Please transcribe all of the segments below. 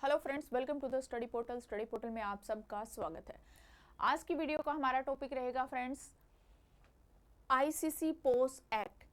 Hello friends, welcome to the study portal. Study portal में आप सबका स्वागत है। आज की वीडियो का हमारा टॉपिक रहेगा फ्रेंड्स आईसीसी पोस्ट एक्ट।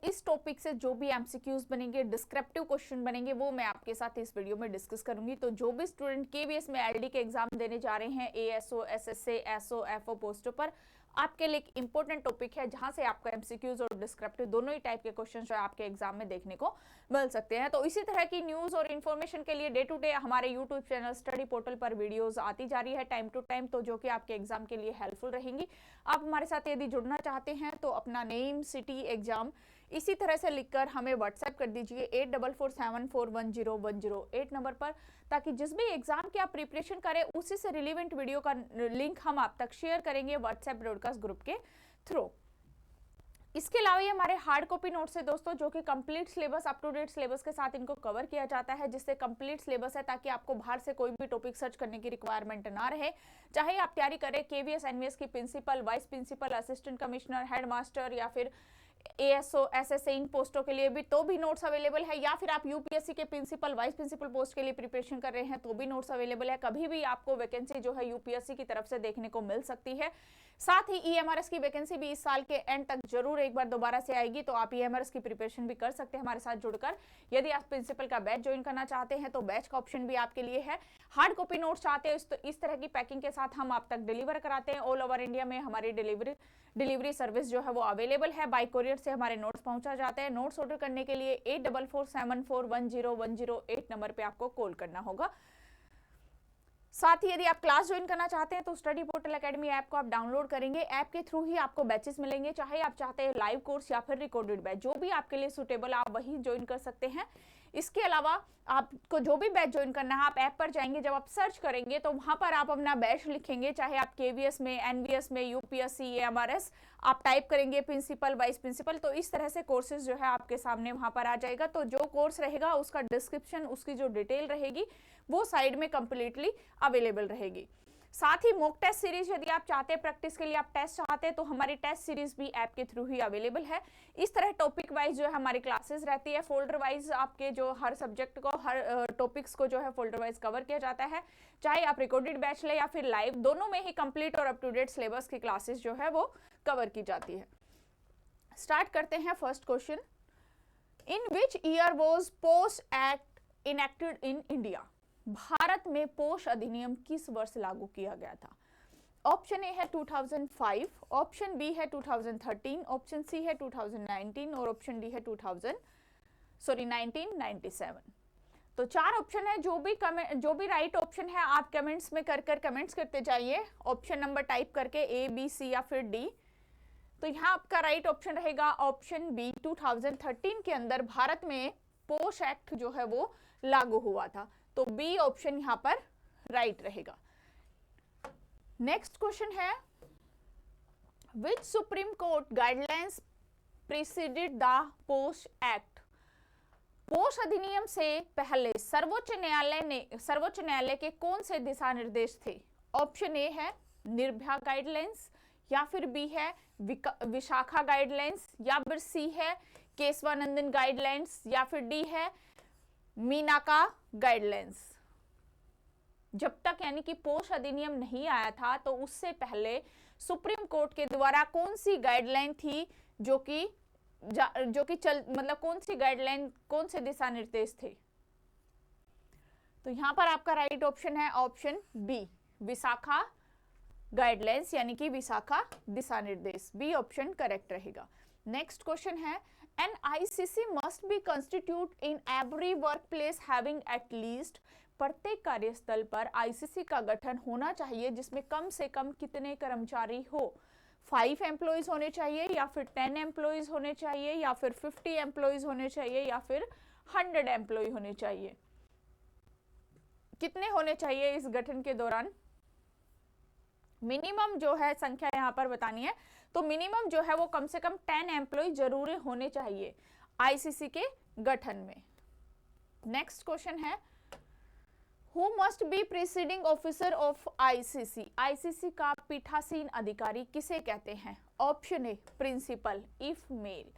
इस टॉपिक से जो भी एमसीक्यूज बनेंगे, डिस्क्रिप्टिव क्वेश्चन बनेंगे, वो मैं आपके साथ इस वीडियो में डिस्कस करूंगी। तो जो भी स्टूडेंट केवीएस में एलडी के एग्जाम देने जा रहे हैं, एएसओ, एसएसए, एसओ, एफओ पोस्टों पर, आपके लिए एक इंपॉर्टेंट टॉपिक है जहां से आपका एमसीक्यूज और डिस्क्रिप्टिव दोनों ही टाइप के क्वेश्चन जो है आपके एग्जाम में देखने को मिल सकते हैं। तो इसी तरह की न्यूज और इन्फॉर्मेशन के लिए डे टू डे हमारे यूट्यूब चैनल स्टडी पोर्टल पर वीडियोस आती जा रही है टाइम टू टाइम, तो जो कि आपके एग्जाम के लिए हेल्पफुल रहेंगी। आप हमारे साथ यदि जुड़ना चाहते हैं तो अपना नेम, सिटी, एग्जाम इसी तरह से लिखकर हमें व्हाट्सएप कर दीजिए 8447410108 नंबर पर, ताकि जिस भी एग्जाम की आप प्रिपरेशन करें उसी से रिलेवेंट वीडियो का लिंक हम आप तक शेयर करेंगे व्हाट्सएप ब्रॉडकास्ट ग्रुप के थ्रू। इसके अलावा ये हमारे हार्ड कॉपी नोट्स है दोस्तों, जो कि complete syllabus, up to date syllabus के साथ इनको कवर किया जाता है, जिससे कंप्लीट सिलेबस है ताकि आपको बाहर से कोई भी टॉपिक सर्च करने की रिक्वायरमेंट ना रहे। चाहे आप तैयारी करें केवीएस, एनवीएस की principal, vice principal, assistant commissioner, headmaster या फिर एएसओ, एसएसए इन पोस्टों के लिए भी तो भी नोट्स अवेलेबल है, या फिर आप यूपीएससी के प्रिंसिपल, वाइस प्रिंसिपल पोस्ट के लिए प्रिपरेशन कर रहे हैं तो भी नोट्स अवेलेबल है। कभी भी आपको वैकेंसी जो है यूपीएससी की तरफ से देखने को मिल सकती है। साथ ही ईएमआरएस की वैकेंसी भी इस साल के एंड तक जरूर एक बार दोबारा से आएगी, तो आप ईएमआरएस की प्रिपरेशन भी कर सकते हैं हमारे साथ जुड़कर। यदि आप प्रिंसिपल का बैच ज्वाइन करना चाहते हैं तो बैच का ऑप्शन भी आपके लिए है। हार्ड कॉपी नोट्स चाहते हैं तो इस तरह की पैकिंग के साथ हम आप तक डिलीवर कराते हैं। ऑल ओवर इंडिया में हमारी डिलीवरी सर्विस जो है वो अवेलेबल है। बाय कोरियर से हमारे नोट्स पहुंचा जाते हैं। नोट्स ऑर्डर करने के लिए 8447410108 नंबर पे आपको कॉल करना होगा। साथ ही यदि आप क्लास ज्वाइन करना चाहते हैं तो स्टडी पोर्टल एकेडमी ऐप को आप डाउनलोड करेंगे। ऐप के थ्रू ही आपको बैचेस मिलेंगे, चाहे आप चाहते हैं लाइव कोर्स या फिर रिकॉर्डेड बैच, जो भी आपके लिए सुटेबल आप वही ज्वाइन कर सकते हैं। इसके अलावा आपको जो भी बैच ज्वाइन करना है, आप ऐप पर जाएंगे, जब आप सर्च करेंगे तो वहां पर आप अपना बैच लिखेंगे, चाहे आप केवीएस में, एनवीएस में, यूपीएससी, एएमआरएस, आप टाइप करेंगे प्रिंसिपल, वाइस प्रिंसिपल, तो इस तरह से कोर्सेज जो है आपके सामने वहां पर आ जाएगा। तो जो कोर्स रहेगा उसका डिस्क्रिप्शन, उसकी जो डिटेल रहेगी वो साइड में कंप्लीटली अवेलेबल रहेगी। साथ ही मॉक टेस्ट सीरीज यदि आप चाहते हैं, प्रैक्टिस के लिए आप टेस्ट चाहते हैं, तो हमारी टेस्ट सीरीज भी ऐप के थ्रू ही अवेलेबल है। इस तरह टॉपिक वाइज जो है हमारी क्लासेस रहती है, फोल्डर वाइज आपके जो हर सब्जेक्ट को, हर टॉपिक्स को जो है फोल्डर वाइज कवर किया जाता है। चाहे आप रिकॉर्डेड बैच ले या फिर लाइव, दोनों में ही कंप्लीट और अप टू डेट सिलेबस की क्लासेस जो है वो कवर की जाती है। स्टार्ट करते हैं first question. In which year was post act enacted in India? Bharat में पोस्ट अधिनियम किस वर्ष लागू किया गया था? ऑप्शन ए है 2005, ऑप्शन बी है 2013, ऑप्शन सी है 2019 और ऑप्शन डी है 1997। तो चार ऑप्शन है। जो भी राइट ऑप्शन है आप कमेंट्स में कर कमेंट्स करते जाइए, ऑप्शन नंबर टाइप करके, ए, बी, सी या फिर डी। तो यहाँ आपका राइट ऑप्शन रहेगा ऑप्शन बी, 2013 के अंदर भारत में पोस्ट एक्ट जो है वो लागू हुआ था। तो बी ऑप्शन यहां पर राइट रहेगा। नेक्स्ट क्वेश्चन है, which Supreme Court guidelines preceded the POSH act? POSH अधिनियम से पहले सर्वोच्च न्यायालय के कौन से दिशा निर्देश थे? ऑप्शन ए है निर्भया गाइडलाइंस, या फिर बी है विशाखा गाइडलाइंस, या फिर सी है केशवानंदन गाइडलाइंस, या फिर डी है मीनाका गाइडलाइंस। जब तक यानी कि पोस्ट अधिनियम नहीं आया था तो उससे पहले सुप्रीम कोर्ट के द्वारा कौन सी गाइडलाइन थी जो कि मतलब कौन सी गाइडलाइन, कौन से दिशा निर्देश थे? तो यहां पर आपका राइट ऑप्शन है ऑप्शन बी, विशाखा गाइडलाइंस, यानी कि विशाखा दिशा निर्देश। बी ऑप्शन करेक्ट रहेगा। नेक्स्ट क्वेश्चन है, an ICC must be constitute in every workplace having at least? प्रत्येक कार्यस्थल पर आईसीसी का गठन होना चाहिए जिसमें कम से कम कितने कर्मचारी हो? 5 एम्प्लॉइज होने चाहिए, या फिर 10 एम्प्लॉइज होने चाहिए, या फिर 50 एम्प्लॉइज होने चाहिए, या फिर 100 एम्प्लॉय होने चाहिए? कितने होने चाहिए इस गठन के दौरान? मिनिमम जो है संख्या यहां पर बतानी है, तो मिनिमम जो है वो कम से कम 10 एम्प्लॉय जरूर होने चाहिए आईसीसी के गठन में। नेक्स्ट क्वेश्चन है, who must be presiding officer of ICC? ICC का पीठासीन अधिकारी किसे कहते हैं? Option A principal if male,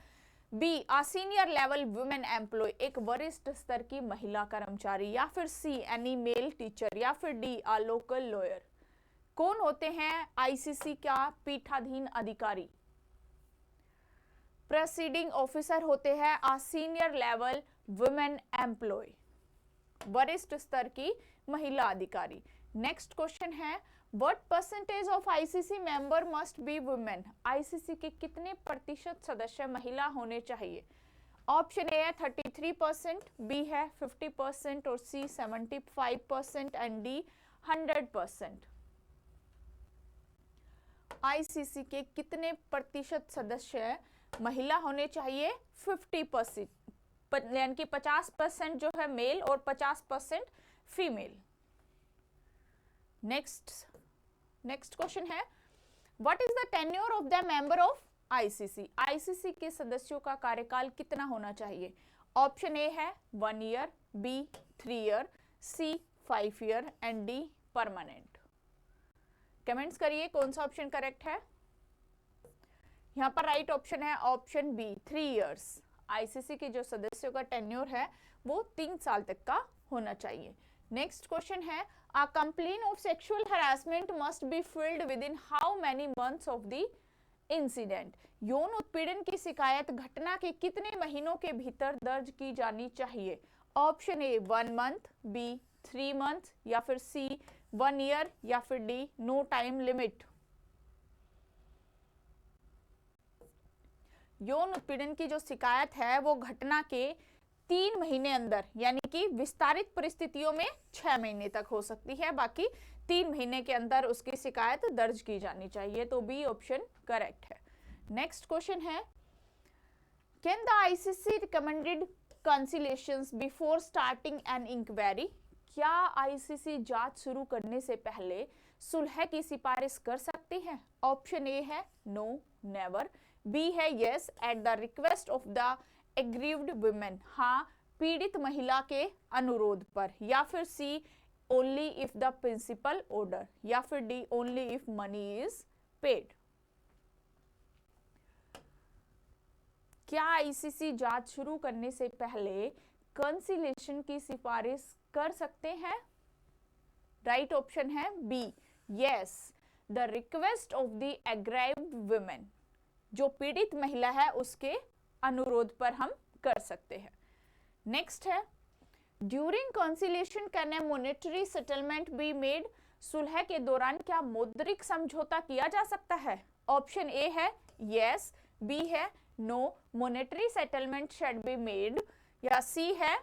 B a senior level women employee, एक वरिष्ठ स्तर की महिला कर्मचारी, या फिर सी एनी मेल टीचर, या फिर डी आ लोकल लॉयर। कौन होते हैं आईसीसी का पीठाधीन अधिकारी? प्रेसिडिंग ऑफिसर होते हैं आ सीनियर लेवल वुमेन एम्प्लॉय, वरिष्ठ स्तर की महिला अधिकारी। नेक्स्ट क्वेश्चन है what percentage of ICC member must be women? ICC के कितने प्रतिशत सदस्य महिला होने चाहिए? ऑप्शन ए है 33%, बी है 50% और सी 75% एंड डी 100%। आईसीसी के कितने प्रतिशत सदस्य महिला होने चाहिए? 50%, यानी कि 50% जो है मेल और 50% फीमेल। नेक्स्ट क्वेश्चन है what is the tenure of the member of ICC? ICC के सदस्यों का कार्यकाल कितना होना चाहिए? ऑप्शन ए है 1 year, B 3 year, C 5 year and D permanent. Comments करिए कौन सा ऑप्शन करेक्ट है। यहाँ पर राइट ऑप्शन है ऑप्शन बी 3 इयर्स। आईसीसी के जो सदस्यों का टेन्योर है वो 3 साल तक का होना चाहिए। नेक्स्ट क्वेश्चन है a complaint of sexual harassment must be filled with in how many months of the incident? यौन उत्पीड़न की शिकायत घटना के कितने महीनों के भीतर दर्ज की जानी चाहिए? Option A 1 month, B 3 month, या फिर सी 1 ईयर, या फिर डी नो टाइम लिमिट। यौन उत्पीड़न की जो शिकायत है वो घटना के 3 महीने अंदर, यानी कि विस्तारित परिस्थितियों में 6 महीने तक हो सकती है, बाकी 3 महीने के अंदर उसकी शिकायत दर्ज की जानी चाहिए, तो बी ऑप्शन करेक्ट है। नेक्स्ट क्वेश्चन है can the ICC recommended conciliations before starting an inquiry? क्या आईसीसी जांच शुरू करने से पहले सुलह की सिफारिश कर सकती है? ऑप्शन ए है नो नेवर, बी है yes at the request of the aggrieved women, हाँ पीड़ित महिला के अनुरोध पर, या फिर C only if the principal order, या फिर D only if money is paid. क्या आईसीसी जांच शुरू करने से पहले कंसिलेशन की सिफारिश कर सकते हैं? राइट ऑप्शन है B yes, the request of the aggrieved women, जो पीड़ित महिला है उसके अनुरोध पर हम कर सकते हैं। नेक्स्ट है during conciliation can a monetary settlement be made? सुलह के दौरान क्या मौद्रिक समझौता किया जा सकता है? ऑप्शन ए है यस, बी है no monetary settlement shall be made, या सी है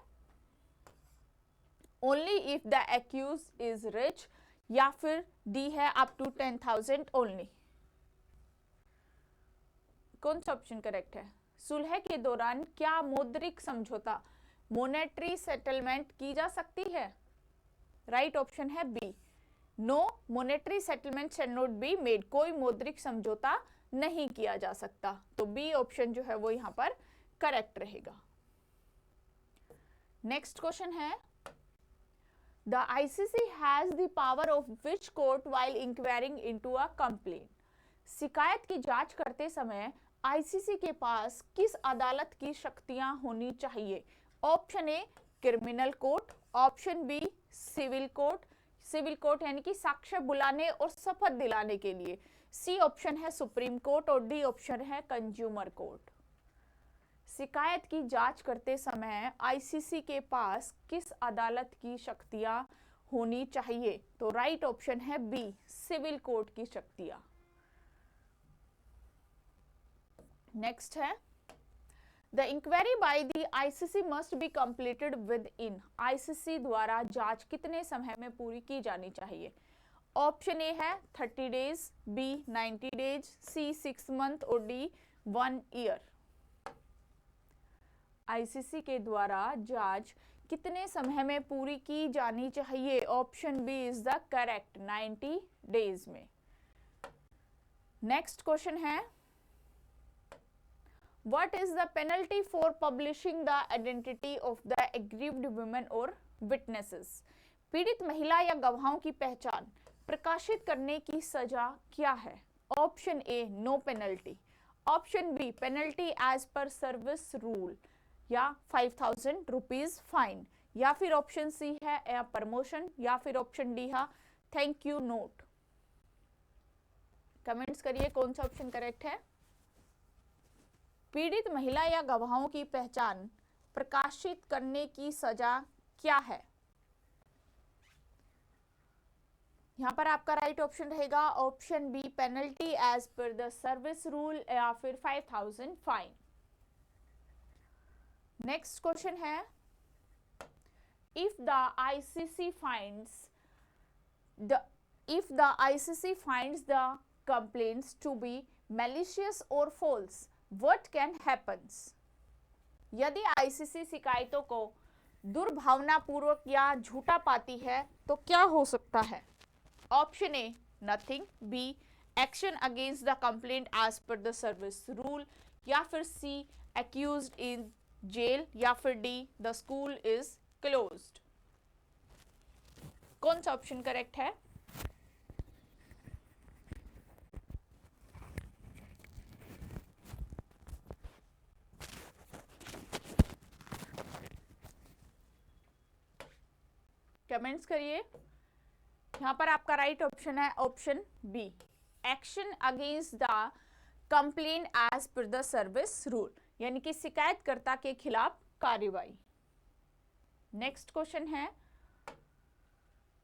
only if the accused is rich, या फिर डी है अप टू 10,000 ओनली। कौन सा ऑप्शन करेक्ट है? सुलह के दौरान क्या मौद्रिक समझौता मॉनेटरी सेटलमेंट की जा सकती है? राइट ऑप्शन है B no monetary settlement shall not be made, कोई मौद्रिक समझौता नहीं किया जा सकता, तो बी ऑप्शन जो है वो यहां पर करेक्ट रहेगा। नेक्स्ट क्वेश्चन है the ICC has the power of which court while enquiring into a complaint? शिकायत की जांच करते समय आईसीसी के पास किस अदालत की शक्तियां होनी चाहिए? Option A criminal court, option B civil court, civil court यानी कि साक्ष्य बुलाने और शपथ दिलाने के लिए, सी ऑप्शन है सुप्रीम कोर्ट और डी ऑप्शन है कंज्यूमर कोर्ट। शिकायत की जांच करते समय आईसीसी के पास किस अदालत की शक्तियां होनी चाहिए? तो राइट ऑप्शन है बी सिविल कोर्ट की शक्तियां। नेक्स्ट है the inquiry by the ICC must be completed within? ICC द्वारा जांच कितने समय में पूरी की जानी चाहिए? ऑप्शन ए है 30 days, B 90 days, C 6 month और डी 1 ईयर। आईसीसी के द्वारा जांच कितने समय में पूरी की जानी चाहिए? Option B is the correct 90 days में। नेक्स्ट क्वेश्चन है What is the penalty for publishing the identity of the aggrieved women or witnesses? पीड़ित महिला या गवाहों की पहचान प्रकाशित करने की सजा क्या है? Option A no penalty, option B penalty as per service rule या 5,000 रुपीज फाइन, या फिर ऑप्शन सी है या प्रमोशन, या फिर ऑप्शन डी है थैंक यू नोट। कमेंट्स करिए कौन सा ऑप्शन करेक्ट है। पीड़ित महिला या गवाहों की पहचान प्रकाशित करने की सजा क्या है? यहां पर आपका राइट ऑप्शन रहेगा option B penalty as per the service rule या फिर 5,000 फाइन। नेक्स्ट क्वेश्चन है if the ICC finds the complaints to be malicious or false, what can happens? यदि ICC शिकायतों को दुर्भावनापूर्वक या झूठा पाती है तो क्या हो सकता है? Option A nothing, B action against the complaint as per the service rule, या फिर सी एक्यूज्ड इन जेल, या फिर D the school is closed. कौन सा ऑप्शन करेक्ट है? कमेंट्स करिए। यहां पर आपका राइट ऑप्शन है option B action against the complaint as per the service rule, यानी कि शिकायतकर्ता के खिलाफ कार्रवाई। नेक्स्ट क्वेश्चन है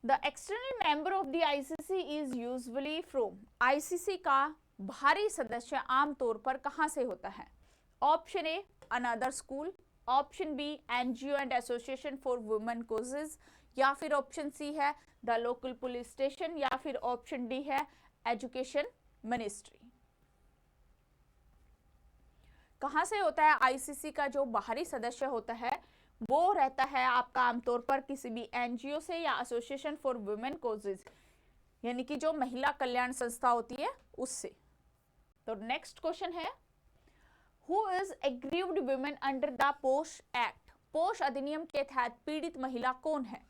the external member of the ICC is usually from. आईसीसी का बाहरी सदस्य आमतौर पर कहां से होता है? Option A another school, option B NGO and association for women causes, या फिर ऑप्शन सी है द लोकल पुलिस स्टेशन, या फिर ऑप्शन डी है एजुकेशन मिनिस्ट्री। कहां से होता है आईसीसी का जो बाहरी सदस्य होता है? वो रहता है आपका आमतौर पर किसी भी एनजीओ से या एसोसिएशन फॉर वुमेन कॉजेज, यानी कि जो महिला कल्याण संस्था होती है उससे। तो नेक्स्ट क्वेश्चन है who is aggrieved women under the POSH act. POSH अधिनियम के तहत पीड़ित महिला कौन है?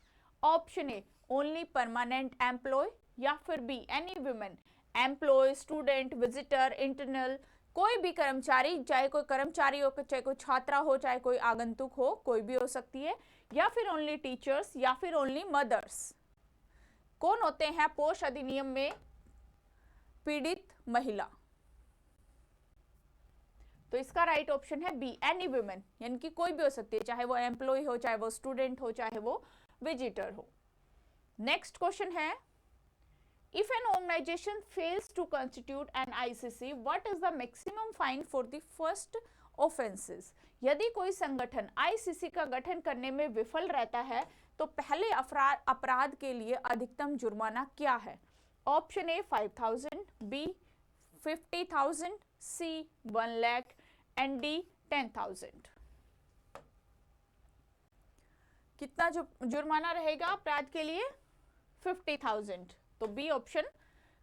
Option A only permanent employee, या फिर B any women employee, student, visitor, internal, कोई भी कर्मचारी, चाहे कोई कर्मचारी हो, चाहे कोई छात्रा हो, चाहे कोई आगंतुक हो, कोई भी हो सकती है, या फिर ओनली टीचर्स, या फिर ओनली मदर्स। कौन होते हैं पोश अधिनियम में पीड़ित महिला? तो इसका राइट ऑप्शन है बी एनी वुमेन, यानी कि कोई भी हो सकती है, चाहे वो एम्प्लॉय हो, चाहे वो स्टूडेंट हो, चाहे वो विजिटर हो। नेक्स्ट क्वेश्चन है if an organization fails to constitute an ICC, what is the maximum fine for the first offenses? यदि कोई संगठन ICC का गठन करने में विफल रहता है तो पहले अपराध के लिए अधिकतम जुर्माना क्या है? Option A 5,000, B 50,000, C 1 lakh and D 10,000। कितना जुर्माना रहेगा अपराध के लिए? 50,000। तो बी ऑप्शन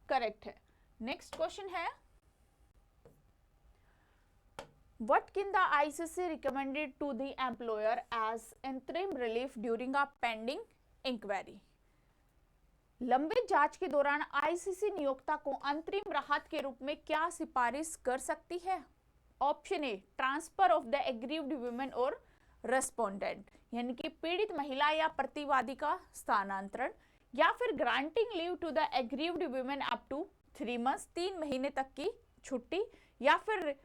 करेक्ट है। नेक्स्ट क्वेश्चन है what can the ICC recommended to the employer as interim relief during a pending inquiry. लंबित जांच के दौरान आईसीसी नियोक्ता को अंतरिम राहत के रूप में क्या सिफारिश कर सकती है? Option A transfer of the aggrieved women और रेस्पोंडेंट, यानी कि पीड़ित महिला या प्रतिवादी का स्थानांतरण, या फिर granting leave to the aggrieved women up to 3 months, 3 महीने तक की छुट्टी, या फिर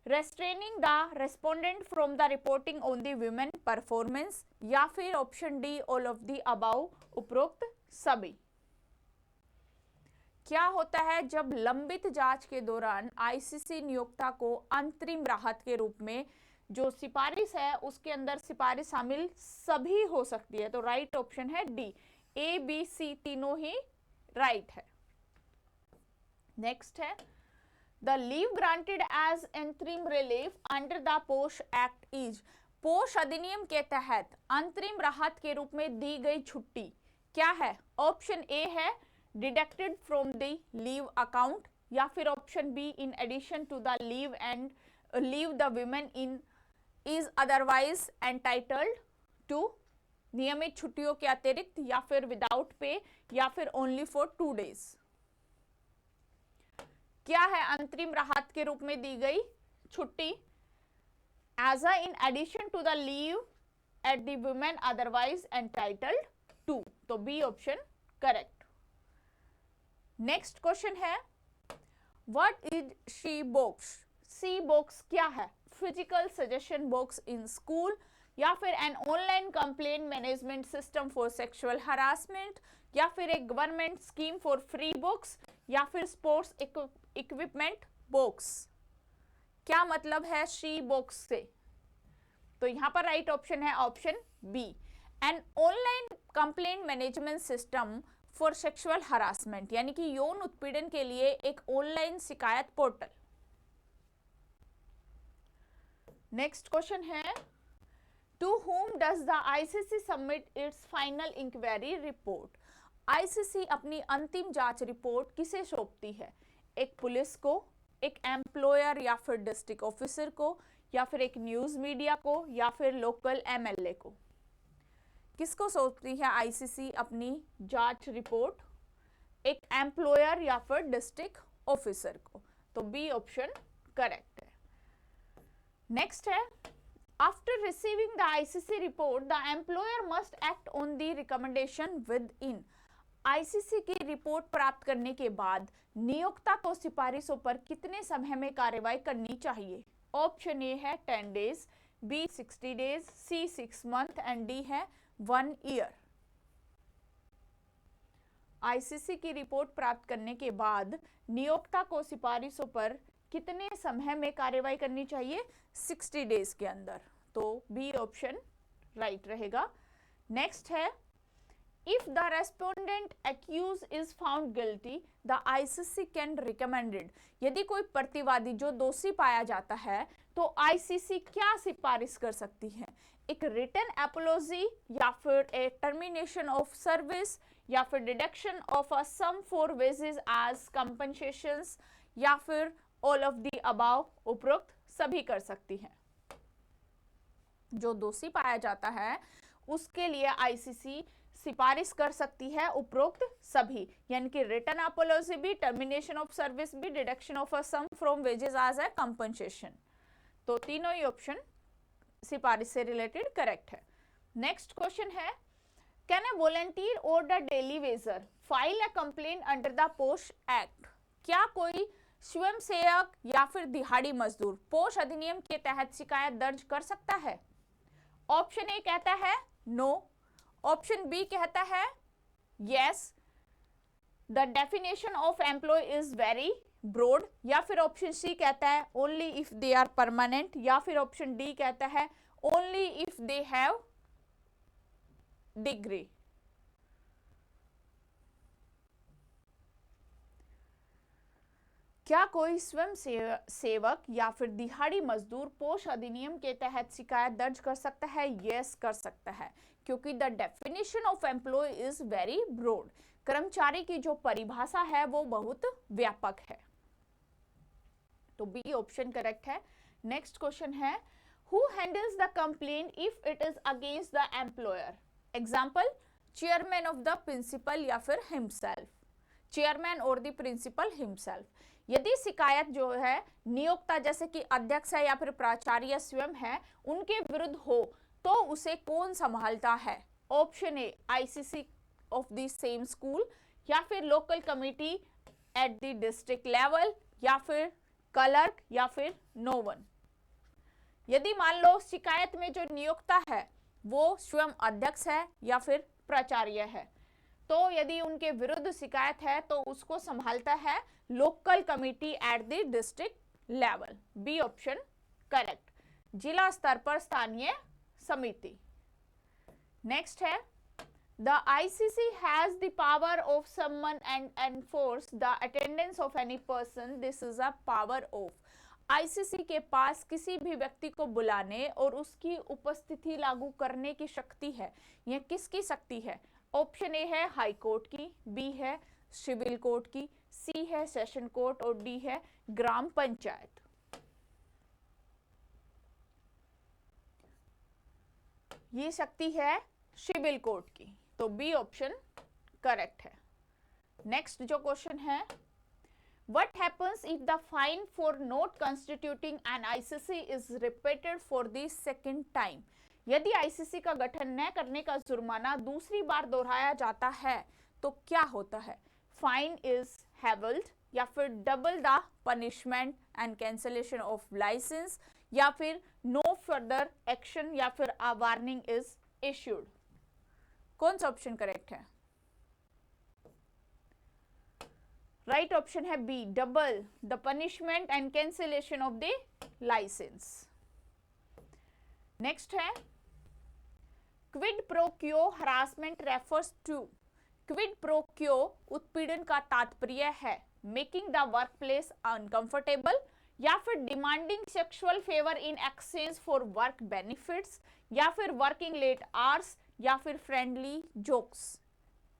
restraining the respondent from the reporting on the women performance, या फिर option D all of the above, उपरोक्त सभी। क्या होता है जब लंबित जांच के दौरान आईसीसी नियोक्ता को अंतरिम राहत के रूप में जो सिफारिश है उसके अंदर सिफारिश शामिल सभी हो सकती है? तो राइट ऑप्शन है डी, ए बी सी तीनों ही राइट है। नेक्स्ट है the leave granted as interim relief under the POSH act is. POSH अधिनियम के तहत अंतरिम राहत के रूप में दी गई छुट्टी क्या है? ऑप्शन ए है deducted from the leave account, या फिर option B in addition to the leave and leave the women in is otherwise entitled to, नियमित छुट्टियों के अतिरिक्त, या फिर विदाउट पे, या फिर ओनली फॉर 2 डेज। क्या है अंतरिम राहत के रूप में दी गई छुट्टी? As a in addition to the leave at the women otherwise entitled to. तो B option correct. Next question है what is she box? C box क्या है? Physical suggestion box in school, या फिर an online complaint management system for sexual harassment, या फिर एक government scheme for free books, या फिर स्पोर्ट्स इक्विपमेंट बॉक्स। क्या मतलब है शी बॉक्स से? तो यहां पर राइट ऑप्शन है option B, an online complaint management system for sexual harassment, यानी कि यौन उत्पीड़न के लिए एक ऑनलाइन शिकायत पोर्टल। नेक्स्ट क्वेश्चन है to whom does the ICC submit its final inquiry report? ICC अपनी अंतिम जांच रिपोर्ट किसे सौंपती है? एक पुलिस को, एक एम्प्लॉयर या फिर डिस्ट्रिक्ट ऑफिसर को, या फिर एक न्यूज मीडिया को, या फिर लोकल MLA को? किसको सौंपती है ICC अपनी जांच रिपोर्ट? एक एम्प्लॉयर या फिर डिस्ट्रिक्ट ऑफिसर को। तो बी ऑप्शन करेक्ट है। नेक्स्ट है After receiving the ICC report, the employer must act on the recommendation within. ICC की रिपोर्ट प्राप्त करने के बाद नियोक्ता को सिफारिशों पर कितने समय में कार्रवाई करनी चाहिए? ऑप्शन ए है 10 days, B 60 days, C 6 month and D है 1 ईयर। ICC की रिपोर्ट प्राप्त करने के बाद नियोक्ता को सिफारिशों पर कितने समय में कार्रवाई करनी चाहिए? 60 डेज के अंदर। तो बी ऑप्शन राइट रहेगा। नेक्स्ट है if the respondent accused is found guilty the ICC can recommended. यदि कोई प्रतिवादी जो दोषी पाया जाता है तो ICC क्या सिफारिश कर सकती है? एक रिटन एपोलॉजी, या फिर ए टर्मिनेशन ऑफ सर्विस, या फिर deduction of a sum for wages as compensations, या फिर ऑल ऑफ द अबाव। उपरोक्त सभी कर सकती है। जो दोषी पाया जाता है उसके लिए ICC सिफारिश कर सकती है उपरोक्त सभी, यानी कि रिटन अपोलॉजी भी, टर्मिनेशन ऑफ सर्विस भी, deduction of a sum from wages as a compensation. तो तीनों ही ऑप्शन सिफारिश से रिलेटेड करेक्ट है। नेक्स्ट क्वेश्चन है कैन ए वॉलंटियर और the daily wager file a complaint under the POSH act? क्या कोई स्वयंसेवक या फिर दिहाड़ी मजदूर पोस्ट अधिनियम के तहत शिकायत दर्ज कर सकता है? ऑप्शन ए कहता है नो, ऑप्शन बी कहता है yes, the definition of employee is very broad, या फिर ऑप्शन सी कहता है only if they are permanent, या फिर ऑप्शन डी कहता है only if they have degree. क्या कोई स्वयं सेवक या फिर दिहाड़ी मजदूर पोस्ट अधिनियम के तहत शिकायत दर्ज कर सकता है? यस कर सकता है, क्योंकि the definition of employee is very broad. कर्मचारी की जो परिभाषा है वो बहुत व्यापक है। तो बी ऑप्शन करेक्ट है। नेक्स्ट क्वेश्चन है who handles the complaint if it is against the employer? Example chairman of the principal या फिर हिमसेल्फ, चेयरमैन और द प्रिंसिपल हिमसेल्फ। यदि शिकायत जो है नियोक्ता जैसे कि अध्यक्ष है या फिर प्राचार्य स्वयं है उनके विरुद्ध हो तो उसे कौन संभालता है? Option A ICC of the same school, या फिर local committee at the district level, या फिर क्लर्क, या फिर नो वन। यदि मान लो शिकायत में जो नियोक्ता है वो स्वयं अध्यक्ष है या फिर प्राचार्य है, तो यदि उनके विरुद्ध शिकायत है तो उसको संभालता है local committee at the district level. B option correct, जिला स्तर पर स्थानीय समिति। नेक्स्ट है the ICC has the power of summon and enforce the attendance of any person. This is a power of. ICC के पास किसी भी व्यक्ति को बुलाने और उसकी उपस्थिति लागू करने की शक्ति है। यह किसकी शक्ति है? ऑप्शन ए है हाई कोर्ट की, बी है सिविल कोर्ट की, सी है सेशन कोर्ट और डी है ग्राम पंचायत। ये शक्ति है सिविल कोर्ट की। तो बी ऑप्शन करेक्ट है। नेक्स्ट जो क्वेश्चन है What happens if the fine for not constituting an ICC is repeated for the second time? यदि आईसीसी का गठन न करने का जुर्माना दूसरी बार दोहराया जाता है तो क्या होता है? फाइन इज हेवल्ड, या फिर double the punishment and cancellation of licence, या फिर नो फर्दर एक्शन, या फिर अ वार्निंग इज इश्यूड। कौन सा ऑप्शन करेक्ट है? राइट ऑप्शन है B, double the punishment and cancellation of the licence. Next है quid pro quo harassment refers to. Quid pro quo उत्पीड़न का तात्पर्य है making the workplace uncomfortable, या फिर demanding sexual favour in exchange for work benefits, या फिर working late hours, या फिर फ्रेंडली जोक्स।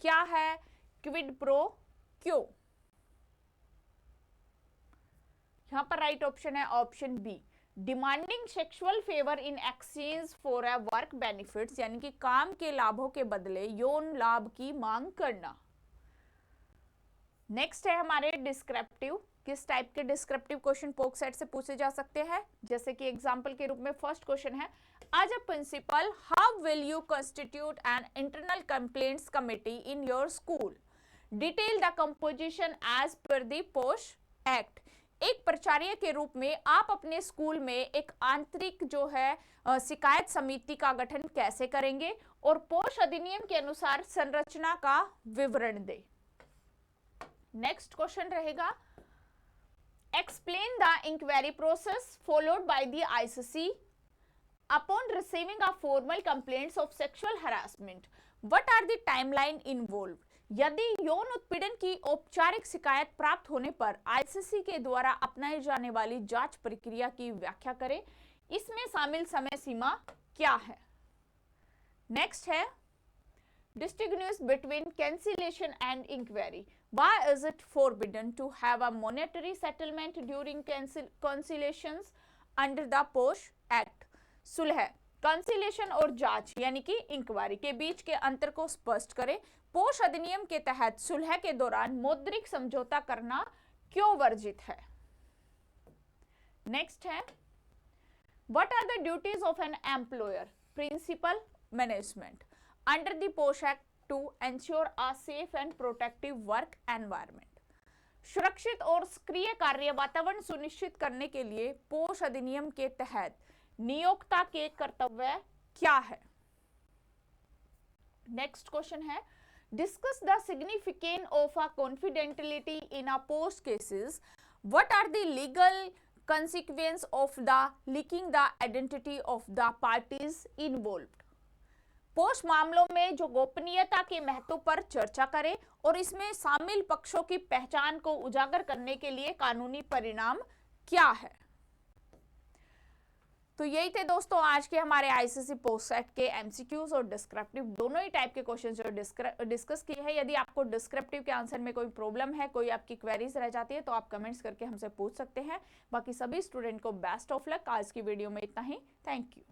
क्या है क्विड प्रो क्यो? यहां पर राइट ऑप्शन है option B, demanding sexual favour in exchange for a work benefits, यानी कि काम के लाभों के बदले यौन लाभ की मांग करना। नेक्स्ट है हमारे डिस्क्रिप्टिव। किस टाइप के डिस्क्रिप्टिव क्वेश्चन पोक सेट से पूछे जा सकते हैं? जैसे कि एग्जांपल के रूप में फर्स्ट क्वेश्चन है, as a principal how will you constitute an internal complaints committee in your school, detail the composition as per the POSH act. एक प्राचार्य के रूप में आप अपने स्कूल में एक आंतरिक जो है शिकायत समिति का गठन कैसे करेंगे, और पोश अधिनियम के अनुसार संरचना का विवरण दें। नेक्स्ट क्वेश्चन रहेगा, explain the inquiry process followed by the ICC upon receiving a formal complaints of sexual harassment, what are the timeline involved. यदि यौन उत्पीड़न की औपचारिक शिकायत प्राप्त होने पर आईसीसी के द्वारा अपनाई जाने वाली जांच प्रक्रिया की व्याख्या करें, इसमें शामिल समय सीमा क्या है? नेक्स्ट है distinguish between cancellation and inquiry, why is it forbidden to have a monetary settlement during cancellations under the POSH act. सुलह, कंसिलेशन और जांच यानी कि इंक्वायरी के बीच के अंतर को स्पष्ट करें। पोश अधिनियम के तहत सुलह के दौरान मौद्रिक समझौता करना क्यों वर्जित है? नेक्स्ट है, what are the duties of an employer, principal, management under the POSH act to ensure a safe and protective work environment. सुरक्षित और सक्रिय कार्य वातावरण सुनिश्चित करने के लिए पोश अधिनियम के तहत नियोक्ता के कर्तव्य क्या है? नेक्स्ट क्वेश्चन है, discuss the significance of a confidentiality in a post cases, what are the legal consequences of the leaking the identity of the parties involved। Post मामलों में जो गोपनीयता के महत्व पर चर्चा करें और इसमें शामिल पक्षों की पहचान को उजागर करने के लिए कानूनी परिणाम क्या है? तो यही थे दोस्तों आज के हमारे आईसीसी पोस्ट सेट के एमसीक्यूज और डिस्क्रिप्टिव दोनों ही टाइप के क्वेश्चन जो डिस्कस किए हैं। यदि आपको डिस्क्रिप्टिव के आंसर में कोई प्रॉब्लम है, कोई आपकी क्वेरीज रह जाती है तो आप कमेंट्स करके हमसे पूछ सकते हैं। बाकी सभी स्टूडेंट को बेस्ट ऑफ लक। आज की वीडियो में इतना ही। Thank you.